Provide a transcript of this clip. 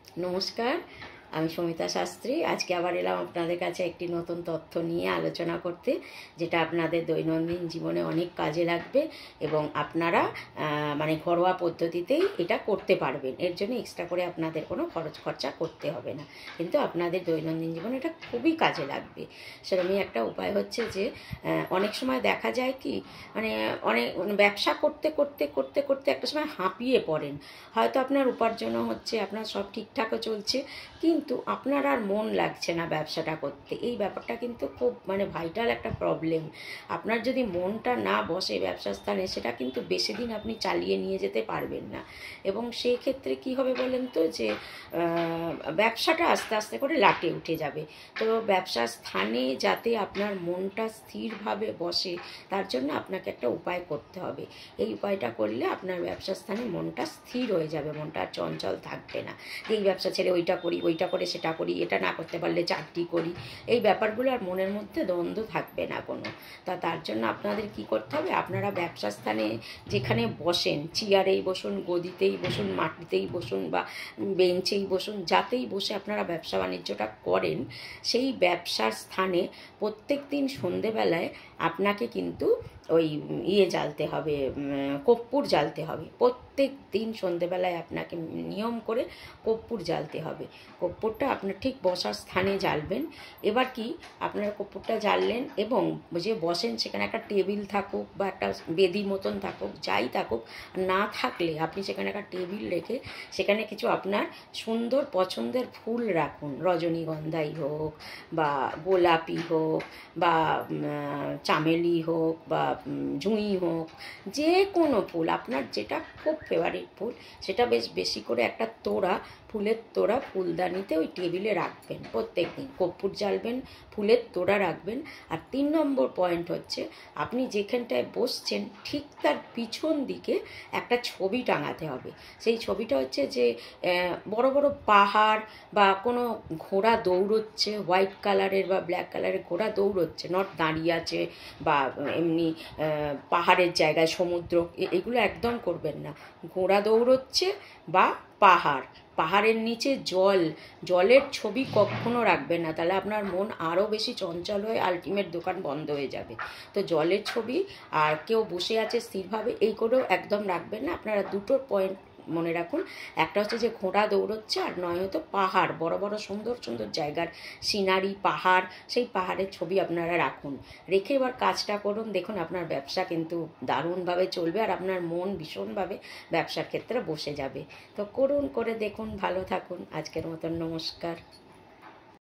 নমস্কার, আমি সমিতা শাস্ত্রী। আজকে আবার এলাম আপনাদের কাছে একটি নতুন তথ্য নিয়ে আলোচনা করতে, যেটা আপনাদের দৈনন্দিন জীবনে অনেক কাজে লাগবে এবং আপনারা মানে ঘরোয়া পদ্ধতিতেই এটা করতে পারবেন। এর জন্য এক্সট্রা করে আপনাদের কোনো খরচা করতে হবে না, কিন্তু আপনাদের দৈনন্দিন জীবনে এটা খুবই কাজে লাগবে। সেরকমই একটা উপায় হচ্ছে যে অনেক সময় দেখা যায় কি, অনেক ব্যবসা করতে করতে করতে করতে একটা সময় হাঁপিয়ে পড়েন। হয়তো আপনার উপার্জনও হচ্ছে, আপনার সব ঠিকঠাকও চলছে, কিন্তু আপনার আর মন লাগছে না ব্যবসাটা করতে। এই ব্যাপারটা কিন্তু খুব ভাইটাল একটা প্রবলেম। আপনার যদি মনটা না বসে ব্যবসার স্থানে, সেটা কিন্তু বেশি দিন আপনি চালিয়ে নিয়ে যেতে পারবেন না। এবং সেই ক্ষেত্রে কি হবে বলেন তো, যে ব্যবসাটা আস্তে আস্তে করে লাটে উঠে যাবে। তো ব্যবসার স্থানে যাতে আপনার মনটা স্থিরভাবে বসে, তার জন্য আপনাকে একটা উপায় করতে হবে। এই উপায়টা করলে আপনার ব্যবসার স্থানে মনটা স্থির হয়ে যাবে, মনটা আর চঞ্চল থাকবে না। এই ব্যবসা ছেড়ে ওইটা করি, ওইটা করে সেটা করি, এটা না করতে পারলে চারটি করি, এই ব্যাপারগুলো আর মনের মধ্যে দ্বন্দ্ব থাকবে না কোনো। তার জন্য আপনাদের কি করতে হবে, আপনারা ব্যবসা স্থানে যেখানে বসেন, চেয়ারেই বসুন, গদিতেই বসুন, মাটিতেই বসুন বা বেঞ্চেই বসুন, যাতেই বসে আপনারা ব্যবসা বাণিজ্যটা করেন, সেই ব্যবসার স্থানে প্রত্যেক দিন সন্ধেবেলায় আপনাকে কিন্তু ওই জ্বালতে হবে, কর্পূর জ্বালতে হবে। প্রত্যেক দিন সন্ধেবেলায় আপনাকে নিয়ম করে কর্পূর জ্বালতে হবে। কর্পূরটা আপনার ঠিক বসার স্থানে জ্বালবেন। এবার কি, আপনারা কর্পূরটা জ্বাললেন এবং যে বসেন সেখানে একটা টেবিল থাকুক বা একটা বেদি মতন থাকুক, যাই থাকুক, না থাকলে আপনি সেখানে একটা টেবিল রেখে সেখানে কিছু আপনার সুন্দর পছন্দের ফুল রাখুন। রজনীগন্ধাই হোক বা গোলাপি হোক বা চামেলি হোক বা জুঁই হোক, যে কোনো ফুল আপনার যেটা খুব ফেভারিট ফুল, সেটা বেশ বেশি করে একটা তোড়া, ফুলের তোড়া ফুলদানিতে ওই টেবিলে রাখবেন। প্রত্যেক দিন কর্পূর জ্বালবেন, ফুলের তোড়া রাখবেন। আর 3 নম্বর পয়েন্ট হচ্ছে, আপনি যেখানটায় বসছেন ঠিক তার পিছন দিকে একটা ছবি টাঙাতে হবে। সেই ছবিটা হচ্ছে যে বড় বড় পাহাড় বা কোনো ঘোড়া দৌড়চ্ছে, হোয়াইট কালারের বা ব্ল্যাক কালারের ঘোড়া দৌড়চ্ছে, নট দাঁড়িয়ে আছে বা এমনি পাহাড়ের জায়গায় সমুদ্র, এগুলো একদম করবেন না। ঘোড়া দৌড়চ্ছে বা পাহাড়ের নিচে জলের ছবি কখনো রাখবেন না, তাহলে আপনার মন আরও বেশি চঞ্চল হয়ে আলটিমেট দোকান বন্ধ হয়ে যাবে। তো জলের ছবি আর কেউ বসে আছে স্থিরভাবে, এই করেও একদম রাখবেন না। আপনারা দুটো পয়েন্ট মনে রাখুন, একটা হচ্ছে যে ঘোড়া দৌড়চ্ছে, আর নয় হয়তো পাহাড়, বড় বড় সুন্দর সুন্দর জায়গার সিনারি পাহাড়, সেই পাহাড়ের ছবি আপনারা রাখুন। রেখে এবার কাজটা করুন, দেখুন আপনার ব্যবসা কিন্তু দারুণভাবে চলবে আর আপনার মন ভীষণভাবে ব্যবসার ক্ষেত্রে বসে যাবে। তো করুন, করে দেখুন, ভালো থাকুন। আজকের মতন নমস্কার।